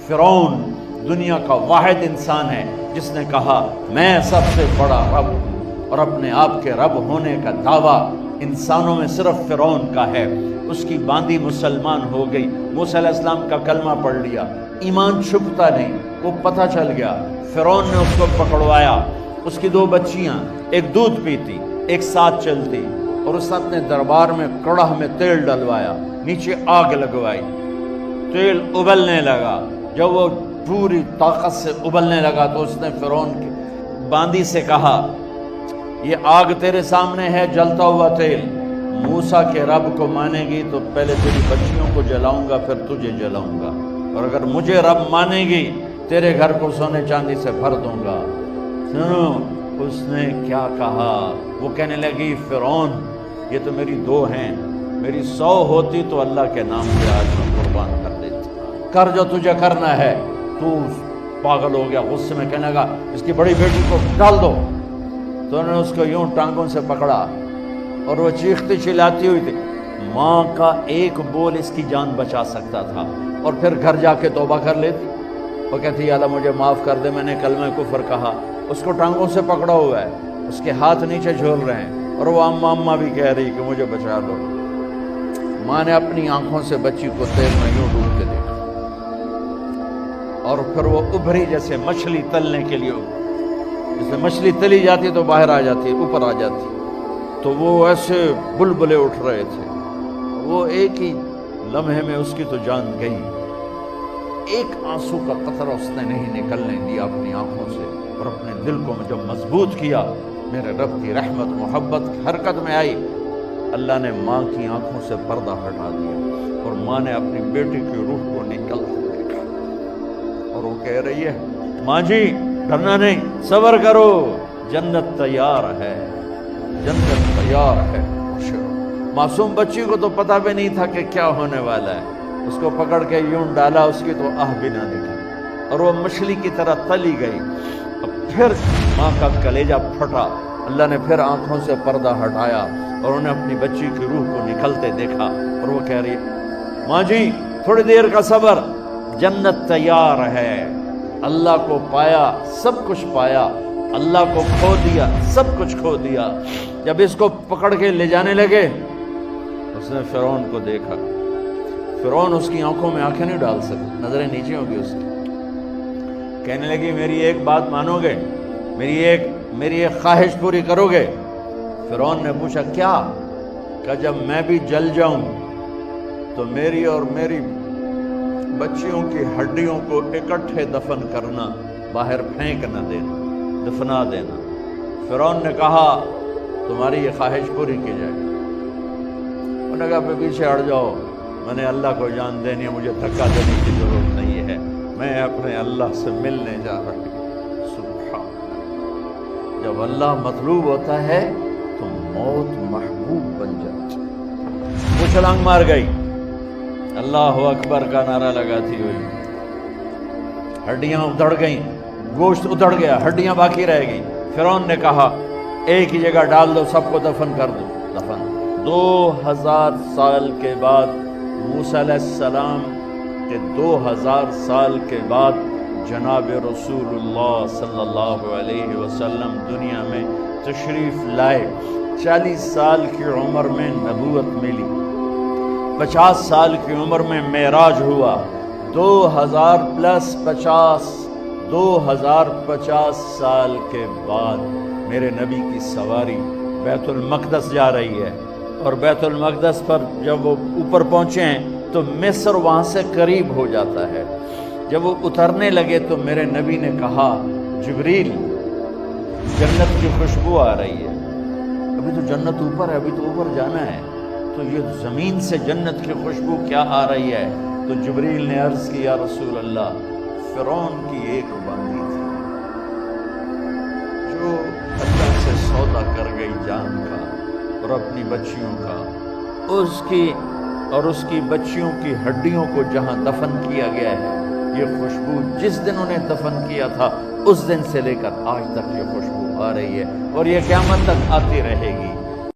فرعون دنیا کا واحد انسان ہے جس نے کہا میں سب سے بڑا رب ہوں، اور اپنے آپ کے رب ہونے کا دعویٰ انسانوں میں صرف فرعون کا ہے۔ اس کی باندی مسلمان ہو گئی، موسیٰ علیہ السلام کا کلمہ پڑھ لیا، ایمان چھپتا نہیں، وہ پتہ چل گیا۔ فرعون نے اس کو پکڑوایا، اس کی 2 بچیاں، ایک دودھ پیتی ایک ساتھ چلتی، اور اس نے اپنے دربار میں کڑاہ میں تیل ڈلوایا، نیچے آگ لگوائی، تیل ابلنے لگا۔ جب وہ پوری طاقت سے ابلنے لگا تو اس نے فرعون کی باندی سے کہا یہ آگ تیرے سامنے ہے، جلتا ہوا تیل، موسیٰ کے رب کو مانے گی تو پہلے تیری بچیوں کو جلاؤں گا، پھر تجھے جلاؤں گا، اور اگر مجھے رب مانے گی تیرے گھر کو سونے چاندی سے بھر دوں گا۔ سنو اس نے کیا کہا، وہ کہنے لگی فرعون یہ تو میری 2 ہیں، میری 100 ہوتی تو اللہ کے نام سے آج میں قربان کر دیتی، کر جو تجھے کرنا ہے۔ تو پاگل ہو گیا، غصے میں کہنے لگا اس کی بڑی بیٹی کو ڈال دو۔ تو انہوں نے اس کو یوں ٹانگوں سے پکڑا، اور وہ چیختی چلاتی ہوئی تھی۔ ماں کا ایک بول اس کی جان بچا سکتا تھا، اور پھر گھر جا کے توبہ کر لیتی۔ وہ کہتی یا اللہ مجھے معاف کر دے، میں نے کلمہ کفر کہا۔ اس کو ٹانگوں سے پکڑا ہوا ہے، اس کے ہاتھ نیچے جھول رہے ہیں، اور وہ اماں بھی کہہ رہی کہ مجھے بچا لو۔ ماں نے اپنی آنکھوں سے بچی کو تیل میں یوں ڈوب کے دیکھا، اور پھر وہ ابھری جیسے مچھلی تلنے کے لیے، جیسے مچھلی تلی جاتی تو باہر آ جاتی، اوپر آ جاتی، تو وہ ایسے بلبلے اٹھ رہے تھے۔ وہ ایک ہی لمحے میں اس کی تو جان گئی، ایک آنسو کا قطرہ اس نے نہیں نکلنے دیا اپنی آنکھوں سے، اور اپنے دل کو جب مضبوط کیا، میرے رب کی رحمت محبت حرکت میں آئی۔ اللہ نے ماں کی آنکھوں سے پردہ ہٹا دیا، اور ماں نے اپنی بیٹی کی روح کو نکلتے دیکھا، اور وہ کہہ رہی ہے ماں جی ڈرنا نہیں، صبر کرو، جنت تیار ہے، جنت تیار ہے۔ معصوم بچی کو تو پتہ بھی نہیں تھا کہ کیا ہونے والا ہے، اس کو پکڑ کے یوں ڈالا، اس کی تو آہ بھی نہ نکلی، اور وہ مچھلی کی طرح تلی گئی۔ اب پھر ماں کا کلیجہ پھٹا، اللہ نے پھر آنکھوں سے پردہ ہٹایا، اور انہیں اپنی بچی کی روح کو نکلتے دیکھا، اور وہ کہہ رہی ہے ماں جی تھوڑی دیر کا صبر، جنت تیار ہے۔ اللہ کو پایا سب کچھ پایا، اللہ کو کھو دیا سب کچھ کھو دیا۔ جب اس کو پکڑ کے لے جانے لگے، اس نے فرعون کو دیکھا، فرعون اس کی آنکھوں میں آنکھیں نہیں ڈال سکتا، نظریں نیچے ہوگی اس کی۔ کہنے لگی میری ایک بات مانو گے، میری ایک خواہش پوری کرو گے؟ فرعون نے پوچھا کیا؟ کہ جب میں بھی جل جاؤں تو میری اور میری بچیوں کی ہڈیوں کو اکٹھے دفن کرنا، باہر پھینک نہ دینا، دفنا دینا۔ فرعون نے کہا تمہاری یہ خواہش پوری کی جائے۔ انہوں نے کہا پیچھے ہٹ جاؤ، میں نے اللہ کو جان دینی ہے، مجھے دھکا دینے کی ضرورت نہیں ہے، میں اپنے اللہ سے ملنے جا رہی ہوں۔ سبحان اللہ، جب اللہ مطلوب ہوتا ہے تو موت محبوب بن جاتی۔ وہ چھلانگ مار گئی، اللہ اکبر کا نعرہ لگاتی ہوئی، ہڈیاں ادھڑ گئیں، گوشت ادھڑ گیا، ہڈیاں باقی رہ گئیں۔ فرعون نے کہا ایک ہی جگہ ڈال دو، سب کو دفن کر دو۔ دفن 2000 سال کے بعد، موسیٰ علیہ السلام کے 2000 سال کے بعد جناب رسول اللہ صلی اللہ علیہ وسلم دنیا میں تشریف لائے۔ 40 سال کی عمر میں نبوت ملی، 50 سال کی عمر میں معراج ہوا، 2050 سال کے بعد میرے نبی کی سواری بیت المقدس جا رہی ہے، اور بیت المقدس پر جب وہ اوپر پہنچے ہیں تو مصر وہاں سے قریب ہو جاتا ہے۔ جب وہ اترنے لگے تو میرے نبی نے کہا جبریل جنت کی خوشبو آ رہی ہے، ابھی تو جنت اوپر ہے، ابھی تو اوپر جانا ہے، تو یہ زمین سے جنت کی خوشبو کیا آ رہی ہے؟ تو جبریل نے عرض کی یا رسول اللہ فرعون کی ایک باندی تھی جو اللہ سے سودا کر گئی جان کا اور اپنی بچیوں کا، اس کی بچیوں کی ہڈیوں کو جہاں دفن کیا گیا ہے، یہ خوشبو جس دن انہیں دفن کیا تھا اس دن سے لے کر آج تک یہ خوشبو آ رہی ہے، اور یہ قیامت تک آتی رہے گی۔